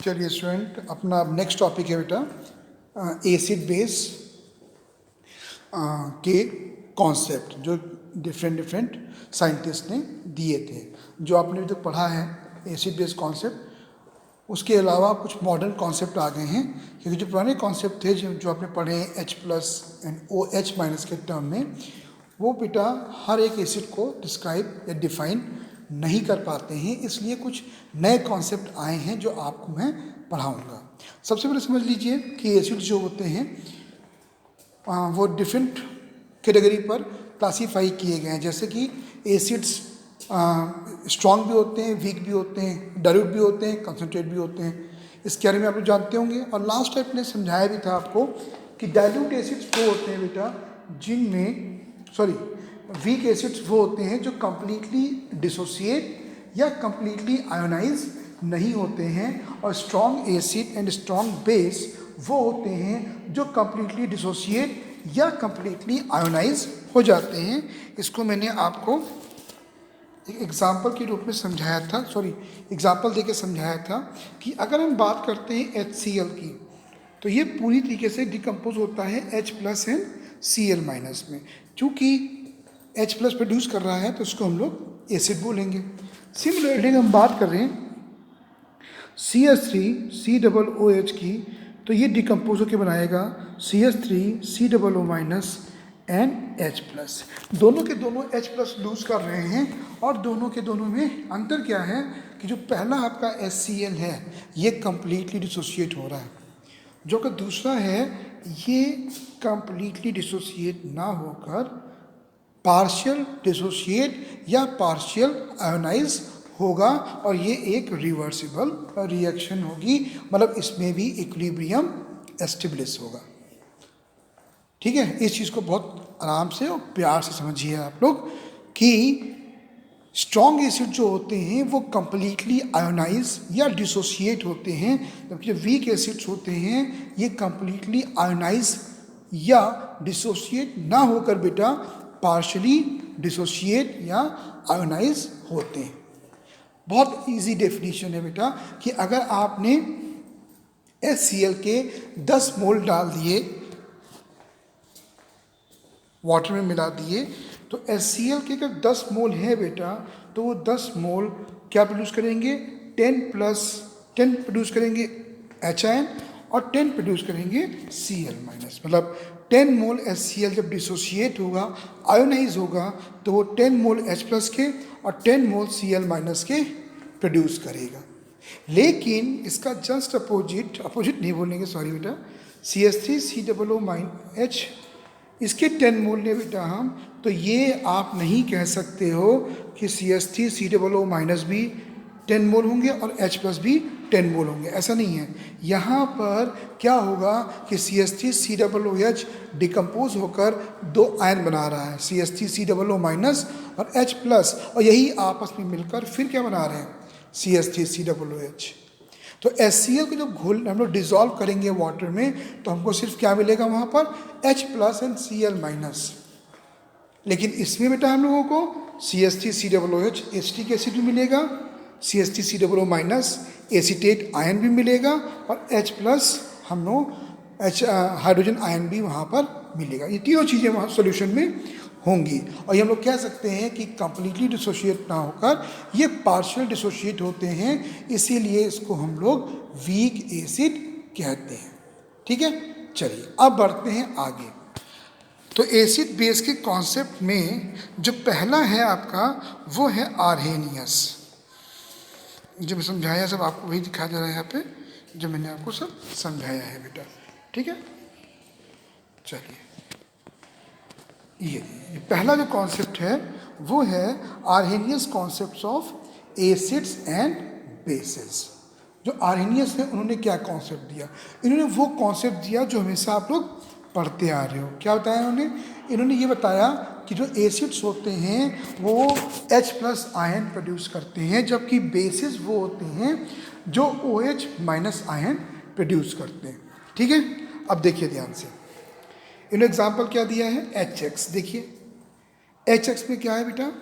चलिए स्टूडेंट, अपना next topic है बेटा एसिड बेस के कॉन्सेप्ट जो डिफरेंट साइंटिस्ट ने दिए थे। जो आपने अभी तक पढ़ा है एसिड बेस कॉन्सेप्ट, उसके अलावा कुछ मॉडर्न कॉन्सेप्ट आ गए हैं, क्योंकि जो पुराने कॉन्सेप्ट थे जो आपने पढ़े हैं H+ एंड OH- के टर्म में, वो बेटा हर एक एसिड को डिस्क्राइब या डिफाइन नहीं कर पाते हैं। इसलिए कुछ नए कॉन्सेप्ट आए हैं जो आपको मैं पढ़ाऊंगा। सबसे पहले समझ लीजिए कि एसिड जो होते हैं वो डिफरेंट कैटेगरी पर क्लासीफाई किए गए हैं। जैसे कि एसिड्स स्ट्रॉन्ग भी होते हैं, वीक भी होते हैं, डाइल्यूट भी होते हैं, कंसनट्रेट भी होते हैं। इसके बारे में आप लोग जानते होंगे। और लास्ट टाइम ने समझाया भी था आपको कि डाइल्यूट एसिड्स वो होते हैं बेटा वीक एसिड्स वो होते हैं जो कंप्लीटली डिसोसिएट या कंप्लीटली आयोनाइज नहीं होते हैं। और strong acid and strong base वो होते हैं जो कंप्लीटली डिसोसिएट या कंप्लीटली आयोनाइज हो जाते हैं। इसको मैंने आपको एक एग्जाम्पल के रूप में समझाया था, एग्जाम्पल देके समझाया था कि अगर हम बात करते हैं HCl की, तो ये पूरी तरीके से डिकम्पोज होता है H+ एंड Cl- में। चूँकि H+ प्रोड्यूस कर रहा है तो उसको हम लोग एसिड बोलेंगे। सिमिलरली हम बात कर रहे हैं CH3COOH की, तो ये डिकम्पोज होकर बनाएगा CH3COO- एंड H+। दोनों के दोनों H+ लूज कर रहे हैं। और दोनों के दोनों में अंतर क्या है कि जो पहला आपका HCl है ये कंप्लीटली डिसोसिएट हो रहा है, जो कि दूसरा है ये कंप्लीटली डिसोसिएट ना होकर पार्शियल डिसोसिएट या पार्शियल आयोनाइज होगा। और ये एक रिवर्सिबल रिएक्शन होगी, मतलब इसमें भी इक्विलिब्रियम एस्टेब्लिश होगा। ठीक है, इस चीज़ को बहुत आराम से और प्यार से समझिए आप लोग कि स्ट्रॉन्ग एसिड जो होते हैं वो कंप्लीटली आयोनाइज या डिसोसिएट होते हैं, जबकि जो वीक एसिड्स होते हैं ये कंप्लीटली आयोनाइज या डिसोसिएट ना होकर बेटा पार्शली डिसोसिएट या आयोनाइज होते हैं। बहुत इजी डेफिनेशन है बेटा कि अगर आपने HCl के 10 मोल डाल दिए, वाटर में मिला दिए, तो HCl के अगर 10 मोल है बेटा, तो वो 10 मोल क्या प्रोड्यूस करेंगे, 10 प्रोड्यूस करेंगे HIN और 10 प्रोड्यूस करेंगे Cl-। मतलब 10 मोल HCl जब डिसोसिएट होगा, आयोनाइज होगा, तो वो 10 मोल H+ के और 10 मोल Cl- के प्रोड्यूस करेगा। लेकिन इसका जस्ट अपोजिट नहीं बोलेंगे, सॉरी बेटा, CH3COOH इसके 10 मोल ले बेटा हम, तो ये आप नहीं कह सकते हो कि CH3COO- भी 10 मोल होंगे और H+ भी 10 मोल होंगे, ऐसा नहीं है। यहाँ पर क्या होगा कि CH3COOH डिकम्पोज होकर 2 आयन बना रहा है, CH3COO- और H+, और यही आपस में मिलकर फिर क्या बना रहे हैं, CH3COOH। तो HCl को जब हम लोग डिजॉल्व करेंगे वाटर में, तो हमको सिर्फ क्या मिलेगा वहाँ पर, H+ एंड Cl-। लेकिन इसमें बेटा हम लोगों को CH3COOH एसिटिक एसिड भी मिलेगा, CH3COO- एसिटेट आयन भी मिलेगा, और H+ हम लोग हाइड्रोजन आयन भी वहाँ पर मिलेगा। ये तीनों चीज़ें वहाँ सॉल्यूशन में होंगी। और ये हम लोग कह सकते हैं कि कंप्लीटली डिसोशिएट ना होकर ये पार्शियल डिसोशिएट होते हैं, इसीलिए इसको हम लोग वीक एसिड कहते हैं। ठीक है, चलिए अब बढ़ते हैं आगे। तो एसिड बेस के कॉन्सेप्ट में जो पहला है आपका वो है आर्हेनियस। जो मैं समझाया सब आपको वही दिखाया जा रहा है यहाँ पे, जो मैंने आपको सब समझाया है बेटा। ठीक है, चलिए ये पहला जो कॉन्सेप्ट है वो है Arrhenius concept of acids and bases. जो आर्हेनियस है उन्होंने क्या कॉन्सेप्ट दिया, इन्होंने वो कॉन्सेप्ट दिया जो हमेशा आप लोग पढ़ते आ रहे हो। क्या बताया इन्होंने ये बताया कि जो एसिड्स होते हैं वो H+ आयन प्रोड्यूस करते हैं, जबकि बेसिस वो होते हैं जो OH- आयन प्रोड्यूस करते हैं। ठीक है, अब देखिए ध्यान से, इन्होंने एग्जाम्पल क्या दिया है, HX। देखिए HX में क्या है बेटा,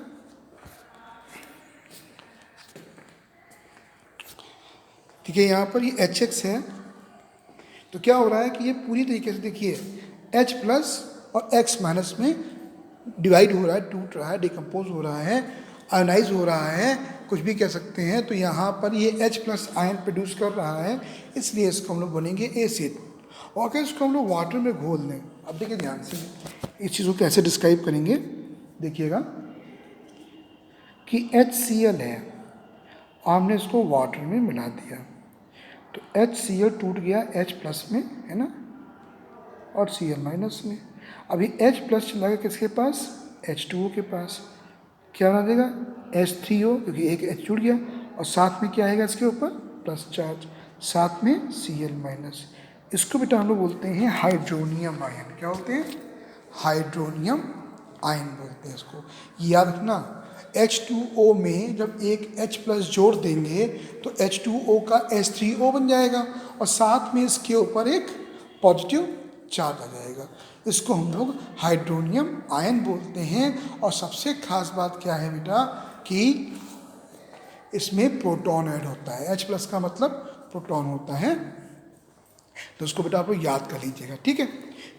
ठीक है। यहाँ पर ये HX है, तो क्या हो रहा है कि ये पूरी तरीके से देखिए H प्लस और X माइनस में डिवाइड हो रहा है, टूट रहा है, डिकम्पोज हो रहा है, आयनाइज हो रहा है, कुछ भी कह सकते हैं। तो यहाँ पर ये H प्लस आयन प्रोड्यूस कर रहा है, इसलिए इसको हम लोग बोलेंगे एसिड। और अगर इसको हम लोग वाटर में घोल दें, अब देखिए ध्यान से इस चीज़ को कैसे डिस्क्राइब करेंगे, देखिएगा कि HCl है, हमने इसको वाटर में मिला दिया तो HCl टूट गया H प्लस में, है ना, और Cl माइनस में। अभी H प्लस चला गया किसके पास, H2O के पास। क्या बना देगा, H3O, क्योंकि एक H जुड़ गया, और साथ में क्या आएगा इसके ऊपर, प्लस चार्ज, साथ में Cl माइनस। इसको बेटा हम लोग बोलते हैं हाइड्रोनियम आयन। क्या बोलते हैं, हाइड्रोनियम आयन बोलते हैं इसको। याद रखना, H2O में जब एक H प्लस जोड़ देंगे तो H2O का H3O बन जाएगा, और साथ में इसके ऊपर एक पॉजिटिव चार्ज आ जाएगा। इसको हम लोग हाइड्रोनियम आयन बोलते हैं। और सबसे खास बात क्या है बेटा कि इसमें प्रोटॉन ऐड होता है। H प्लस का मतलब प्रोटॉन होता है, तो उसको बेटा आप लोग याद कर लीजिएगा, ठीक है।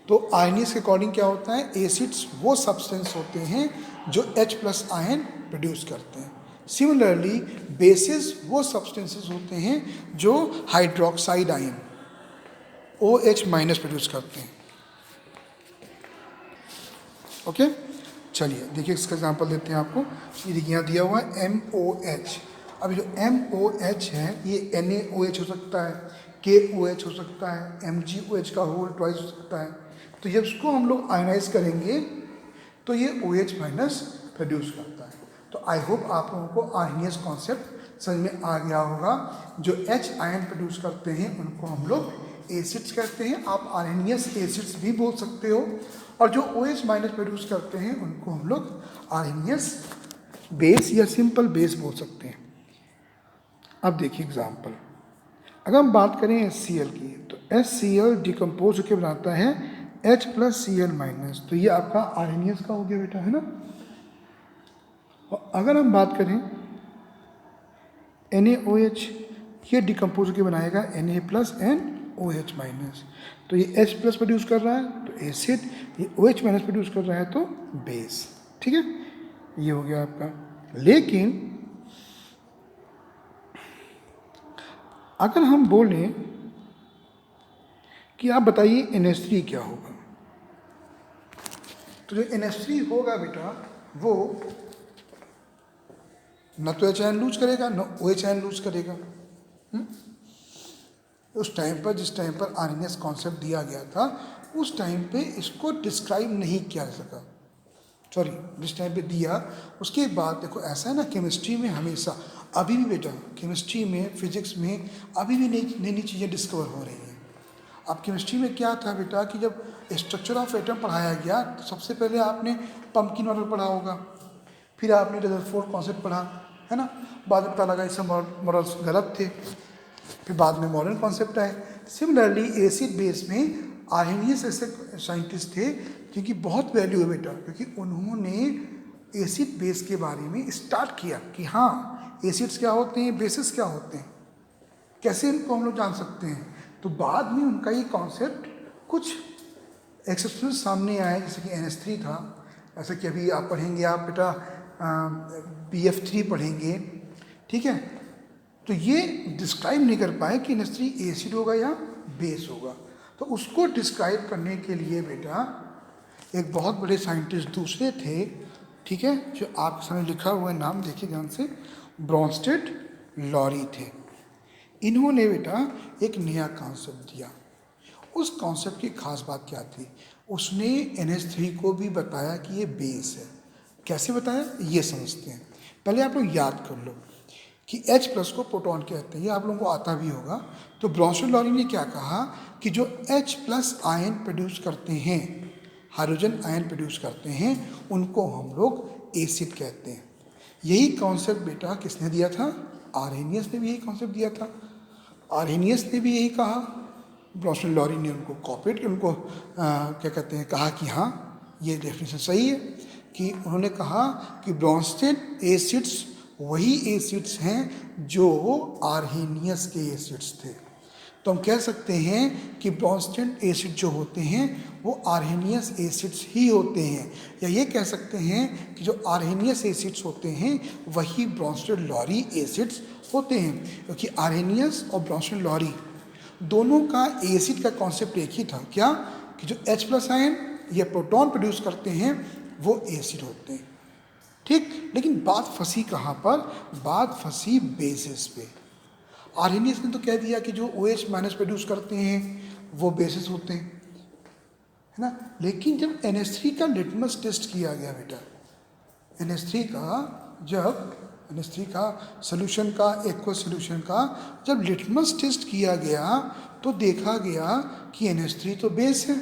तो आयनियस के अकॉर्डिंग क्या होता है, एसिड्स वो सब्सटेंस होते हैं जो H प्लस आयन प्रोड्यूस करते हैं। सिमिलरली बेसिस वो सब्सटेंसेस होते हैं जो hydroxide ion OH minus produce करते हैं। ओके, चलिए देखिए इसका एग्जांपल देते हैं आपको। ये देखिए यहाँ दिया हुआ है MOH। अब जो MOH है ये NaOH हो सकता है, KOH हो सकता है, MgOH का होल ट्वाइस हो सकता है। तो जब इसको हम लोग आयनाइज करेंगे तो ये OH माइनस प्रोड्यूस करता है। तो आई होप आप लोगों को आर्हेनियस कॉन्सेप्ट समझ में आ गया होगा। जो H आयन प्रोड्यूस करते हैं उनको हम लोग एसिड्स कहते हैं। आप आर्हेनियस एसिड्स भी बोल सकते हो, और जो OH माइनस प्रोड्यूस करते हैं उनको हम लोग आर्हेनियस बेस या सिंपल बेस बोल सकते हैं। अब देखिए एग्जाम्पल, अगर हम बात करें HCl की, तो HCl डिकम्पोज होकर बनाता है H प्लस Cl माइनस। तो ये आपका आर्हेनियस का हो गया बेटा, है ना। और अगर हम बात करें NaOH, ये डिकम्पोज होकर बनाएगा Na प्लस NOH माइनस। तो ये H प्लस प्रोड्यूस कर रहा है तो एसिड, ये OH माइनस प्रोड्यूस कर रहा है तो बेस, ठीक है। ये हो गया आपका। लेकिन अगर हम बोलें कि आप बताइए NH3 क्या होगा, तो जो NH3 होगा बेटा वो न तो H आयन लूज करेगा न OH आयन लूज करेगा। उस टाइम पर, जिस टाइम पर आर्हेनियस कॉन्सेप्ट दिया गया था, उस टाइम पे इसको डिस्क्राइब नहीं किया जा सका। सॉरी, जिस टाइम पे दिया उसके बाद देखो ऐसा है ना, केमिस्ट्री में हमेशा अभी भी बेटा, केमिस्ट्री में, फिजिक्स में अभी भी नई नई चीज़ें डिस्कवर हो रही हैं। अब केमिस्ट्री में क्या था बेटा कि जब स्ट्रक्चर ऑफ एटम पढ़ाया गया तो सबसे पहले आपने पंपकिन मॉडल पढ़ा होगा, फिर आपने रदरफोर्ड कॉन्सेप्ट पढ़ा, है ना। बाद में पता लगा ये सब मॉडल्स गलत थे, फिर बाद में मॉडर्न कॉन्सेप्ट आए। सिमिलरली एसिड बेस में आर्हेनियस ऐसे साइंटिस्ट थे जिनकी बहुत वैल्यू है बेटा, क्योंकि उन्होंने एसिड बेस के बारे में स्टार्ट किया कि हाँ एसिड्स क्या होते हैं, बेसिस क्या होते हैं, कैसे इनको हम लोग जान सकते हैं। तो बाद में उनका ये कॉन्सेप्ट कुछ एक्सेप्शन सामने आए, जैसे कि NH3 था, ऐसा कि अभी आप पढ़ेंगे, आप बेटा BF3 पढ़ेंगे, ठीक है। तो ये डिस्क्राइब नहीं कर पाए कि NH3 एसिड होगा या बेस होगा। तो उसको डिस्क्राइब करने के लिए बेटा एक बहुत बड़े साइंटिस्ट दूसरे थे, ठीक है, जो आपके सामने लिखा हुआ है, नाम देखिए ध्यान से, ब्रॉन्स्टेड लॉरी थे। इन्होंने बेटा एक नया कॉन्सेप्ट दिया। उस कॉन्सेप्ट की खास बात क्या थी, उसने NH3 को भी बताया कि ये बेस है। कैसे बताया ये समझते हैं। पहले आप लोग याद कर लो कि H प्लस को प्रोटॉन कहते हैं, ये आप लोगों को आता भी होगा। तो ब्रॉन्स्टेड लॉरी ने क्या कहा कि जो H प्लस आयन प्रोड्यूस करते हैं, हाइड्रोजन आयन प्रोड्यूस करते हैं, उनको हम लोग एसिड कहते हैं। यही कॉन्सेप्ट बेटा किसने दिया था, आर्हेनियस ने भी यही कॉन्सेप्ट दिया था। आर्हेनियस ने भी यही कहा, ब्रॉन्स्टेड लॉरी ने उनको कॉपरेट, उनको क्या कहते हैं, कहा कि हाँ ये डेफिनेशन सही है। कि उन्होंने कहा कि ब्रॉन्स्टेड एसिड्स वही एसिड्स हैं जो आर्हेनियस के एसिड्स थे। तो हम कह सकते हैं कि ब्रॉन्स्टेड एसिड जो होते हैं वो आर्हेनियस एसिड्स ही होते हैं, या ये कह सकते हैं कि जो आर्हेनियस एसिड्स होते हैं वही ब्रॉन्स्टेड लॉरी एसिड्स होते हैं, क्योंकि आर्हेनियस और ब्रॉन्स्टेड लॉरी दोनों का एसिड का कॉन्सेप्ट एक ही था, क्या कि जो H+ आयन या प्रोटॉन प्रोड्यूस करते हैं वो एसिड होते हैं। ठीक, लेकिन बात फंसी कहाँ पर? बात फंसी बेसिस पे। आर्हेनियस ने तो कह दिया कि जो OH- प्रोड्यूस करते हैं वो बेसिस होते हैं, है ना। लेकिन जब NH3 का लिटमस टेस्ट किया गया बेटा, NH3 का सोल्यूशन का, एक्वस सोल्यूशन का जब लिटमस टेस्ट किया गया तो देखा गया कि NH3 तो बेस है,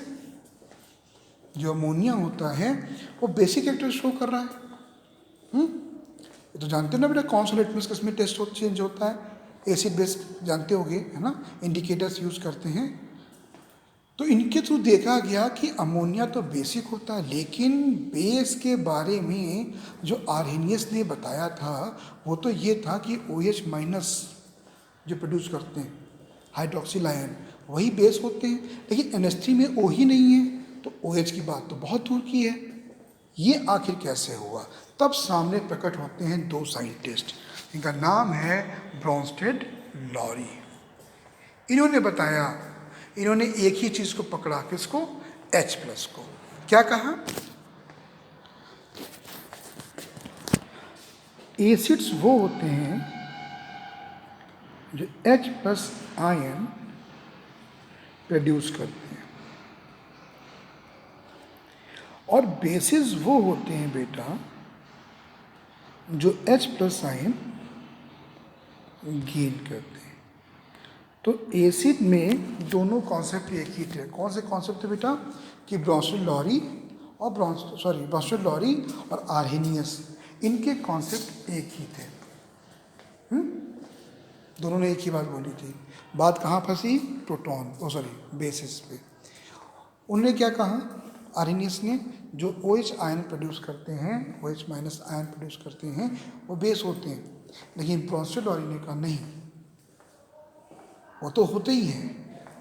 जो अमोनिया होता है वो बेसिक कैरेक्टर शो कर रहा है। ये तो जानते हो ना बेटा, कौन सा लिटमस किसमें टेस्ट चेंज होता है, एसिड बेस जानते होगे, है ना, इंडिकेटर्स यूज करते हैं। तो इनके थ्रू देखा गया कि अमोनिया तो बेसिक होता है, लेकिन बेस के बारे में जो आर्हेनियस ने बताया था वो तो ये था कि OH- जो प्रोड्यूस करते हैं हाइड्रोक्सिल आयन वही बेस होते हैं, लेकिन NH3 में O ही नहीं है, तो OH की बात तो बहुत दूर की है। ये आखिर कैसे हुआ? तब सामने प्रकट होते हैं दो साइंटिस्ट, इनका नाम है ब्रॉन्स्टेड लॉरी। इन्होंने बताया, इन्होंने एक ही चीज को पकड़ा, किसको? H+ को। क्या कहा? एसिड्स वो होते हैं जो H+ आयन प्रोड्यूस करते हैं, और बेसिस वो होते हैं बेटा जो H+ आयन गेन करते हैं। तो एसिड में दोनों कॉन्सेप्ट एक ही थे। कौन से कॉन्सेप्ट थे बेटा? कि ब्रॉन्स्टेड लॉरी और आर्हेनियस, इनके कॉन्सेप्ट एक ही थे। दोनों ने एक ही बात बोली थी। बात कहाँ फंसी? बेसिस पे। उन्होंने क्या कहा आर्हेनियस ने? जो OH आयन प्रोड्यूस करते हैं, OH- आयन प्रोड्यूस करते हैं वो बेस होते हैं, लेकिन ब्रॉन्स्टेड लॉरी ने कहा नहीं, वो तो होते ही हैं,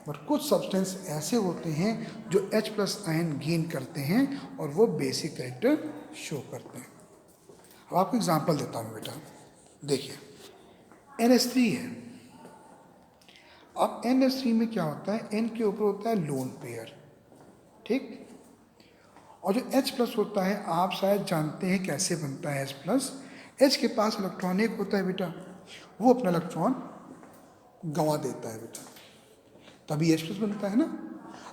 पर कुछ सब्सटेंस ऐसे होते हैं जो H+ आयन गेन करते हैं और वो बेसिक कैरेक्टर शो करते हैं। अब आपको एग्जांपल देता हूँ बेटा, देखिए NH3 है। अब NH3 में क्या होता है? N के ऊपर होता है लोन पेयर, ठीक, और जो H+ होता है आप शायद जानते हैं कैसे बनता है H+। H के पास इलेक्ट्रॉन एक होता है बेटा, वो अपना इलेक्ट्रॉन गंवा देता है बेटा, तभी H+ बनता है ना।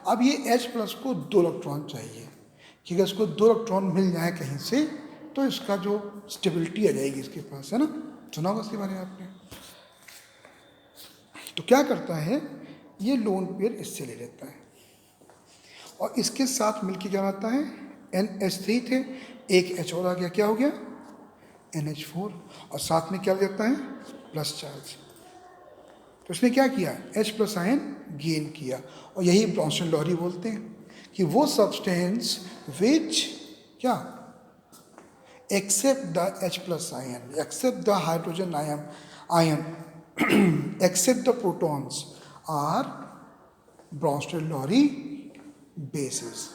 अब ये H+ को 2 इलेक्ट्रॉन चाहिए, कि अगर इसको 2 इलेक्ट्रॉन मिल जाए कहीं से तो इसका जो स्टेबिलिटी आ जाएगी इसके पास, है ना। सुना होगा इसके बारे में आपने। तो क्या करता है, ये लोन पेयर इससे ले लेता है और इसके साथ मिलके क्या आता है? NH3 थे, एक H और आ गया, क्या हो गया? NH4, और साथ में क्या देता है? Plus charge. तो उसने क्या किया? H+ आयन गेन किया, और यही ब्रॉन्स्टेड लॉरी बोलते हैं कि वो सब्सटेंस विच क्या accept the H+ ion, accept the hydrogen ion accept the protons are Bronsted Lowry bases.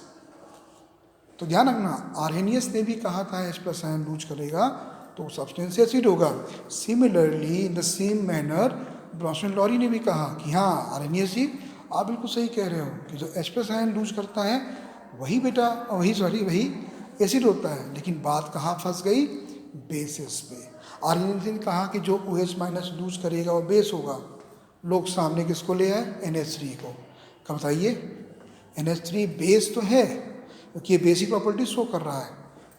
तो ध्यान रखना, आर्हेनियस ने भी कहा था H+ आयन लूज करेगा तो सब्सटेंस एसिड होगा। Similarly in the same manner Bronsted Lowry ने भी कहा कि हाँ आर्हेनियस जी आप बिल्कुल सही कह रहे हो कि जो H+ आयन लूज करता है वही बेटा वही एसिड होता है, लेकिन बात कहाँ फंस गई? बेसिस पे। आर्हेनियस ने कहा कि जो OH- लूज करेगा वो बेस होगा, लोग सामने किसको ले आए? NH3 को। क्या बताइए? NH3 बेस तो है, क्योंकि ये बेसिक प्रॉपर्टी शो कर रहा है।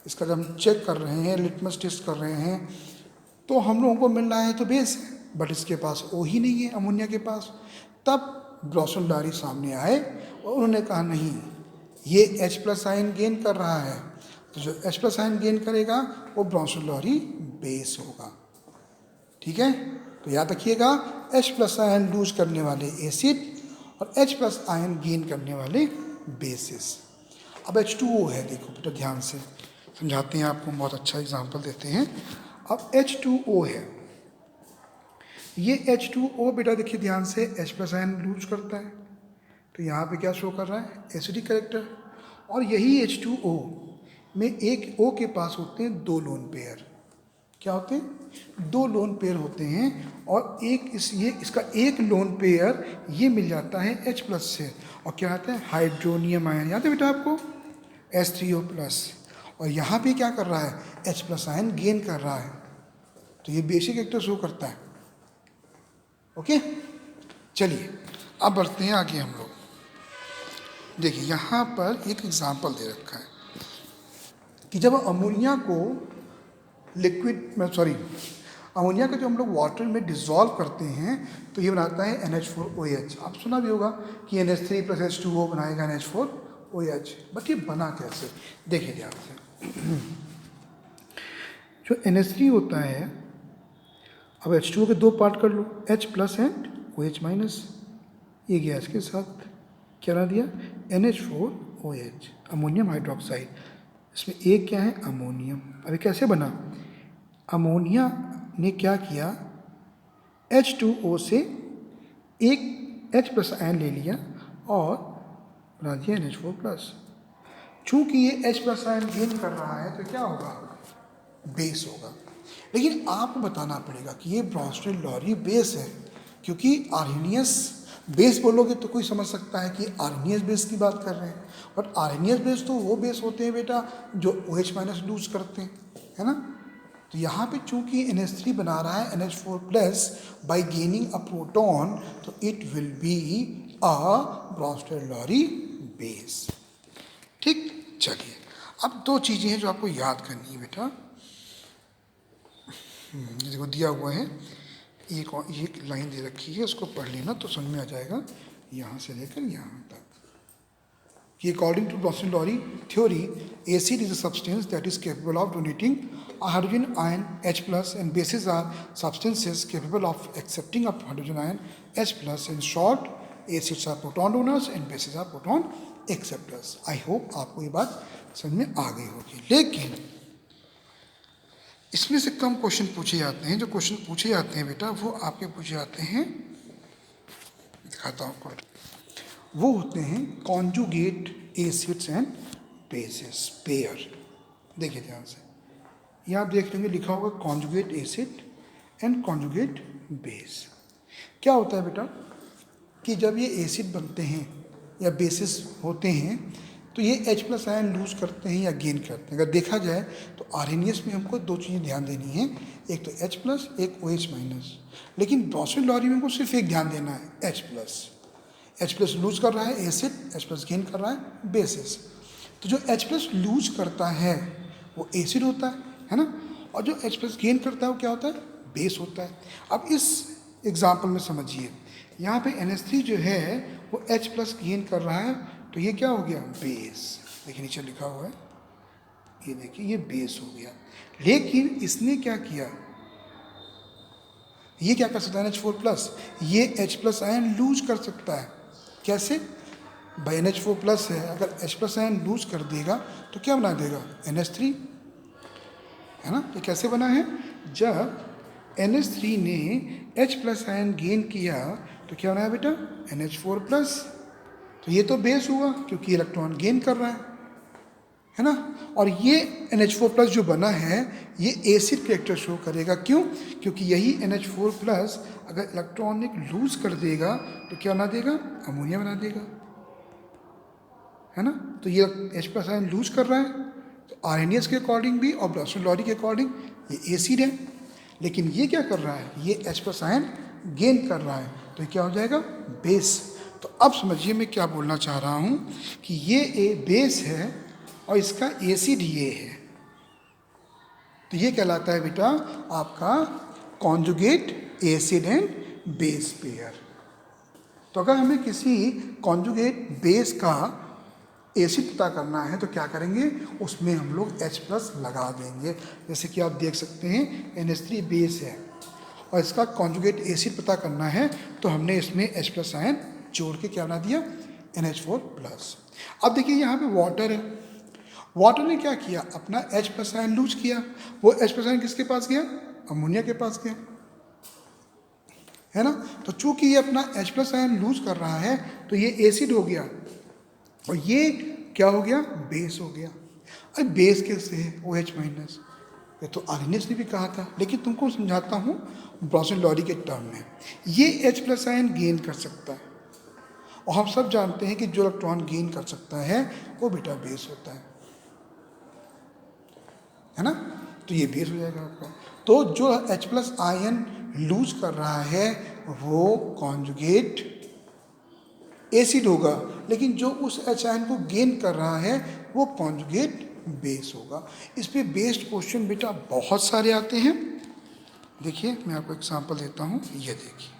इसका जब हम चेक कर रहे हैं, लिटमस टेस्ट कर रहे हैं, तो हम लोगों को मिल रहा है तो बेस है, बट इसके पास O ही नहीं है अमोनिया के पास। तब ब्रॉन्स्टेड लॉरी सामने आए और उन्होंने कहा नहीं, ये H+ आयन गेन कर रहा है, तो जो H+ आयन गेन करेगा वो ब्रॉन्स्टेड लॉरी बेस होगा। ठीक है, तो याद रखिएगा, H+ आयन लूज करने वाले एसिड और H+ आयन गेन करने वाले बेसिस। अब H2O है, देखो बेटा ध्यान से समझाते हैं आपको, बहुत अच्छा एग्जाम्पल देते हैं। अब H2O है, ये H2O बेटा देखिए ध्यान से H प्लस आयन लूज करता है, तो यहाँ पे क्या शो कर रहा है, एसिडिक कैरेक्टर। और यही H2O में एक O के पास होते हैं दो लोन पेयर, क्या होते हैं, दो लोन पेयर होते हैं, और एक इसका एक लोन पेयर ये मिल जाता है H प्लस से, और क्या आता है, हाइड्रोनियम आयन, याद है बेटा आपको, H3O प्लस। और यहाँ पे क्या कर रहा है, H प्लस आयन गेन कर रहा है, तो ये बेसिक कैरेक्टर शो करता है। ओके, चलिए अब बढ़ते हैं आगे हम लोग। देखिए यहाँ पर एक एग्जाम्पल दे रखा है कि जब अमोनिया को अमोनिया को जो हम लोग वाटर में डिसॉल्व करते हैं तो ये बनाता है NH4OH। आप सुना भी होगा कि NH3 प्लस H2O बनाएगा NH4OH, बट ये बना कैसे, देखिए ध्यान से। जो NH3 होता है, अब H2O के दो पार्ट कर लो, H plus and OH minus, ये गैस के साथ क्या बना दिया, NH4OH, अमोनियम हाइड्रोक्साइड। इसमें एक क्या है, अमोनियम। अभी कैसे बना, अमोनिया ने क्या किया, H2O से एक H प्लस आयन ले लिया और बना दिया NH4 प्लस। चूँकि ये H प्लस आयन गेन कर रहा है तो क्या होगा, बेस होगा। लेकिन आपको बताना पड़ेगा कि ये ब्रॉन्स्टेड-लॉरी बेस है, क्योंकि आर्हेनियस बेस बोलोगे तो कोई समझ सकता है कि आर्हेनियस बेस की बात कर रहे हैं, बट आर्हेनियस बेस तो वो बेस होते हैं बेटा जो OH माइनस लूज करते हैं, है ना। तो यहाँ पे चूंकि NH3 बना रहा है NH4 plus by gaining a proton, तो it will be a Bronsted Lowry base. ठीक, चलिए अब दो चीज़ें हैं जो आपको याद करनी है बेटा। देखो दिया हुआ है, एक लाइन दे रखी है, उसको पढ़ लेना तो समझ में आ जाएगा, यहाँ से लेकर यहाँ तक कि according to Bronsted Lowry theory, acid is a substance that is capable of donating a hydrogen ion H plus, and bases are substances capable of accepting a hydrogen ion H plus. In short, acids are proton donors and bases are proton acceptors. I hope आपको ये बात समझ में आ गई होगी। लेकिन इसमें से कम क्वेश्चन पूछे जाते हैं। जो क्वेश्चन पूछे जाते हैं बेटा वो आपके पूछे जाते हैं, दिखाता हूँ आपको, वो होते हैं conjugate acids and bases pair. देखिए ध्यान से, यहाँ आप देख लेंगे लिखा होगा conjugate acid and conjugate base. क्या होता है बेटा कि जब ये एसिड बनते हैं या बेसिस होते हैं तो ये H प्लस आयन लूज करते हैं या गेन करते हैं। अगर देखा जाए तो आर्हेनियस में हमको दो चीज़ें ध्यान देनी है, एक तो H प्लस, एक OH माइनस। लेकिन ब्रॉन्स्टेड-लॉरी में हमको सिर्फ एक ध्यान देना है, H plus. H plus lose कर रहा है एसिड, H प्लस गेन कर रहा है बेसिस। तो जो H प्लस लूज करता है वो एसिड होता है ना, और जो H प्लस गेन करता है वो क्या होता है, बेस होता है। अब इस एग्जाम्पल में समझिए, यहाँ पे NH3 जो है वो H प्लस गेन कर रहा है, तो ये क्या हो गया, बेस। देखिए नीचे लिखा हुआ है, ये देखिए ये बेस हो गया। लेकिन इसने क्या किया, ये क्या कर सकता है NH4 प्लस, ये H प्लस आयन लूज कर सकता है। कैसे, भाई NH4 प्लस है, अगर H प्लस आयन लूज कर देगा तो क्या बना देगा, NH3, है ना। ये कैसे बना है, जब NH3 ने H प्लस आयन गेन किया तो क्या बनाया बेटा, NH4 प्लस। तो ये तो बेस हुआ क्योंकि इलेक्ट्रॉन गेन कर रहा है ना। और ये NH4 प्लस जो बना है ये एसिड कैरेक्टर शो करेगा। क्यों, क्योंकि यही NH4 प्लस अगर इलेक्ट्रॉनिक लूज कर देगा तो क्या बना देगा, अमोनिया बना देगा, है ना। तो ये H प्लस आयन लूज कर रहा है, तो आर्हेनियस के अकॉर्डिंग भी और ब्रॉन्स्टेड-लॉरी के अकॉर्डिंग ये एसिड है। लेकिन ये क्या कर रहा है, ये H प्लस आयन गेन कर रहा है, तो ये क्या हो जाएगा, बेस। तो अब समझिए मैं क्या बोलना चाह रहा हूँ कि ये बेस है और इसका एसिड ये है, तो ये कहलाता है बेटा आपका conjugate acid and base pair. तो अगर हमें किसी कॉन्जुगेट बेस का एसिड पता करना है तो क्या करेंगे, उसमें हम लोग H प्लस लगा देंगे। जैसे कि आप देख सकते हैं NH3 बेस है और इसका कॉन्जुगेट एसिड पता करना है, तो हमने इसमें H प्लस आयन जोड़ के क्या बना दिया, NH4 प्लस। अब देखिए यहाँ पे वाटर है, वाटर ने क्या किया, अपना H प्लस आयन लूज किया। वो H प्लस आयन किसके पास गया, अमोनिया के पास गया, है ना। तो चूंकि ये अपना H प्लस आयन लूज कर रहा है तो ये एसिड हो गया और ये क्या हो गया, बेस हो गया। अरे बेस कैसे है, OH माइनस, ये तो आर्नियस ने भी कहा था, लेकिन तुमको समझाता हूँ ब्रॉन्सन लॉरी के टर्म में। ये H प्लस आयन गेन कर सकता है और हम सब जानते हैं कि जो इलेक्ट्रॉन गेन कर सकता है वो बेटा बेस होता है ना। तो ये बेस हो जाएगा आपका। तो जो H प्लस आयन लूज कर रहा है वो कॉन्जुगेट एसिड होगा, लेकिन जो उस H आयन को गेन कर रहा है वो कॉन्जुगेट बेस होगा। इस पे बेस्ड क्वेश्चन बेटा बहुत सारे आते हैं। देखिए मैं आपको एग्जांपल देता हूँ, ये देखिए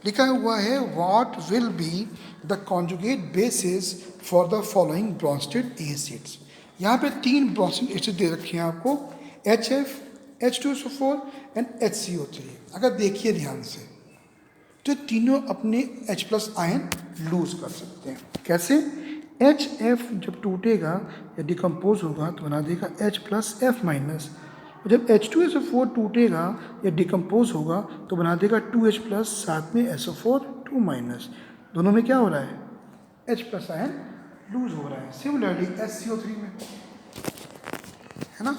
लिखा हुआ है what will be the conjugate basis for the following Brønsted acids. यहाँ पे 3 ब्रॉन्स्टेड एसिड दे रखे हैं आपको, HF, H2SO4 एंड HCO3। अगर देखिए ध्यान से तो तीनों अपने H प्लस आयन लूज कर सकते हैं। कैसे, HF जब टूटेगा या डिकम्पोज होगा तो बना देगा H प्लस F माइनस, जब H2SO4 टूटेगा या डिकम्पोज होगा तो बना देगा 2H प्लस, साथ में SO4 2 माइनस। दोनों में क्या हो रहा है, H प्लस आयन लूज हो रहा है। सिमिलरली SCO3 में, है ना,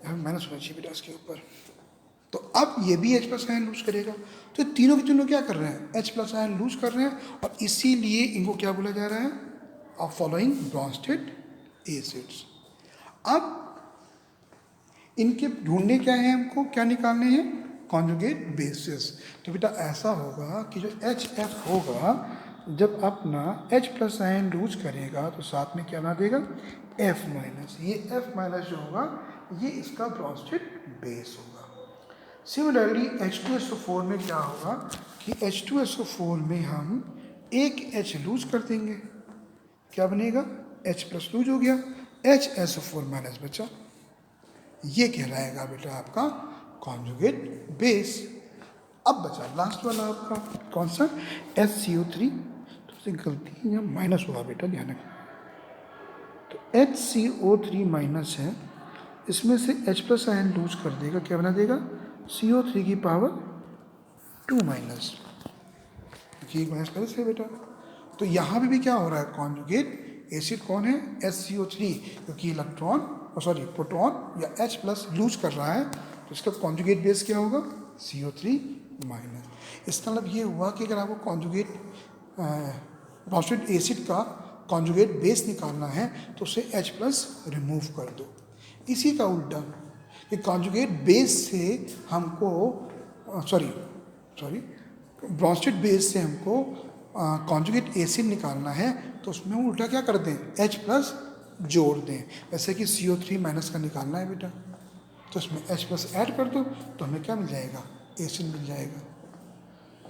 माइनस होना चाहिए बेटा इसके ऊपर। तो अब ये भी H प्लस आयन लूज करेगा। तो तीनों के तीनों क्या कर रहे हैं, H प्लस आयन लूज कर रहे हैं और इसीलिए इनको क्या बोला जा रहा है, ऑफ फॉलोइंग ब्रॉन्स्टेड एसिड्स। अब इनके ढूंढने क्या है, हमको क्या निकालने हैं, कॉन्जुगेट बेसिस। तो बेटा ऐसा होगा कि जो HF होगा जब अपना H प्लस आयन लूज करेगा तो साथ में क्या बना देगा, F माइनस। ये F माइनस जो होगा ये इसका ब्रॉन्स्टेड बेस होगा। सिमिलरली H2SO4 में क्या होगा कि H2SO4 में हम एक H लूज कर देंगे, क्या बनेगा, H प्लस लूज हो गया, HSO4 माइनस बचा। ये कहलाएगा बेटा आपका कॉन्जुगेट बेस। अब बचा लास्ट वाला आपका कौन सा, HCO3। तो उससे गलती यहाँ माइनस हुआ बेटा, ध्यान रखना। तो HCO3 माइनस है, इसमें से H प्लस आयन लूज कर देगा, क्या बना देगा, CO3 की पावर 2 माइनस, एक माइनस पहले से बेटा। तो यहाँ पे भी क्या हो रहा है, कॉन्जुगेट एसिड कौन है, HCO3, क्योंकि इलेक्ट्रॉन प्रोटॉन या H प्लस लूज कर रहा है तो इसका कॉन्जुगेट बेस क्या होगा, CO3 माइनस। इसका मतलब ये हुआ कि अगर आपको कॉन्जुगेट ब्रॉन्स्टेड एसिड का कॉन्जुगेट बेस निकालना है तो उसे H प्लस रिमूव कर दो। इसी का उल्टा कि कॉन्जुगेट बेस से हमको ब्रॉन्स्टेड बेस से हमको कॉन्जुगेट एसिड निकालना है तो उसमें हम उल्टा क्या कर दें, H प्लस जोड़ दें। जैसे कि CO3 माइनस का निकालना है बेटा तो उसमें H प्लस ऐड कर दो तो हमें क्या मिल जाएगा, एसिड मिल जाएगा।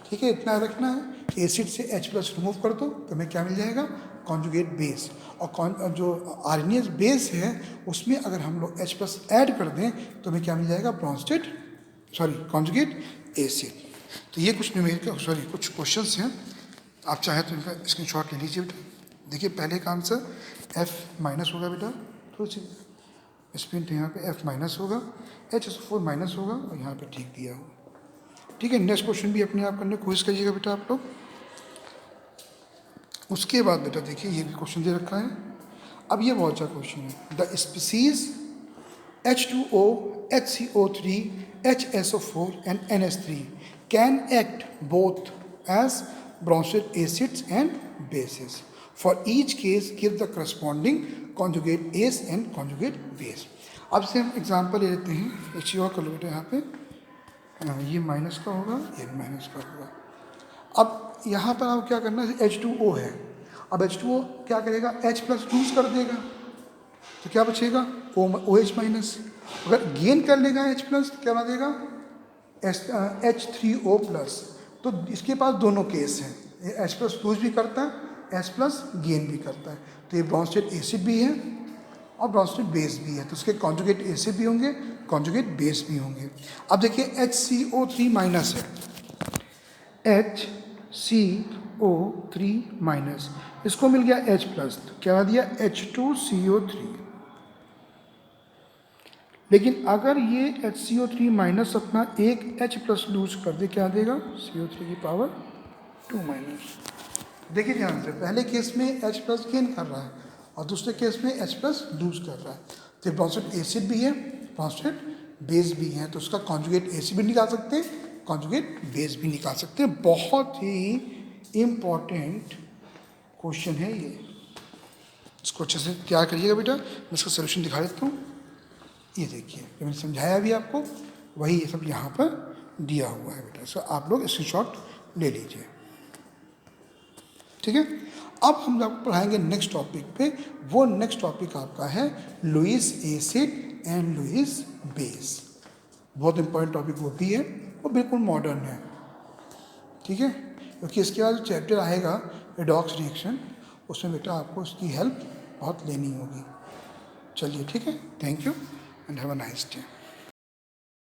ठीक है, इतना रखना है। एसिड से H प्लस रिमूव कर दो तो हमें क्या मिल जाएगा, कॉन्जुगेट बेस। और जो आर्नियस बेस है उसमें अगर हम लोग H प्लस ऐड कर दें तो हमें क्या मिल जाएगा, कॉन्जुगेट एसिड। तो ये कुछ न्यूमेरिकल कुछ क्वेश्चंस हैं, आप चाहे तो इनका स्क्रीनशॉट ले लीजिए बेटा। देखिए पहले का आंसर F माइनस होगा बेटा, थोड़ी सी स्पिन यहाँ पे F माइनस होगा, HSO4 माइनस होगा और यहाँ पे ठीक दिया होगा। ठीक है, नेक्स्ट क्वेश्चन भी अपने आप करने की कोशिश करिएगा बेटा आप लोग। उसके बाद बेटा देखिए ये भी क्वेश्चन दे रखा है। अब ये बहुत अच्छा क्वेश्चन है, the species H2O, HCO3, HSO4 and NH3 can act both as Bronsted acids and bases. For each case give the corresponding conjugate acid and conjugate base. अब से हम एग्जाम्पल ले लेते हैं, एक चीज़ और कर लो बेटा, यहाँ पे ये माइनस का होगा, ये माइनस का होगा। अब यहाँ पर आप क्या करना है, H2O है, अब H2O क्या करेगा, H प्लस लूज कर देगा तो क्या बचेगा, OH माइनस। अगर गेन कर लेगा H प्लस तो क्या बना देगा, H3O प्लस। तो इसके पास दोनों केस हैं, ये H प्लस लूज भी करता है, H प्लस गेन भी करता है। तो ये ब्रॉन्स्टेड एसिड भी है और ब्रॉन्स्टेड बेस भी है, तो उसके कॉन्जुगेट एसिड भी होंगे, कॉन्जुगेट बेस भी होंगे। अब देखिए HCO3 माइनस है, HCO NO3 माइनस, इसको मिल गया H प्लस, तो क्या दिया H2CO3। लेकिन अगर ये HCO3 माइनस अपना एक H प्लस लूज कर दे, क्या देगा CO3 की पावर 2 माइनस। देखिए ध्यान से, पहले केस में H प्लस गेन कर रहा है और दूसरे केस में H प्लस लूज कर रहा है। तो ब्रॉन्सेट एसिड भी है, ब्रॉन्सेट बेस भी है, तो उसका कॉन्जुगेट एसिड भी निकाल सकते हैं, कॉन्जुगेट बेस भी निकाल सकते हैं। बहुत ही इम्पॉर्टेंट क्वेश्चन है ये, इसको अच्छे से तैयार करिएगा बेटा। मैं इसका सोल्यूशन दिखा देता हूँ। ये देखिए, जो मैंने समझाया अभी आपको, वही ये सब यहाँ पर दिया हुआ है बेटा। सो आप लोग स्क्रीनशॉट ले लीजिए, ठीक है। अब हम आपको पढ़ाएंगे नेक्स्ट टॉपिक पे। वो नेक्स्ट टॉपिक आपका है Lewis acid and Lewis base. बहुत इंपॉर्टेंट टॉपिक वो भी है, वो बिल्कुल मॉडर्न है, ठीक है। क्योंकि इसके बाद चैप्टर आएगा रेडॉक्स रिएक्शन, उसमें बेटा आपको उसकी हेल्प बहुत लेनी होगी। चलिए ठीक है, thank you and have a nice day.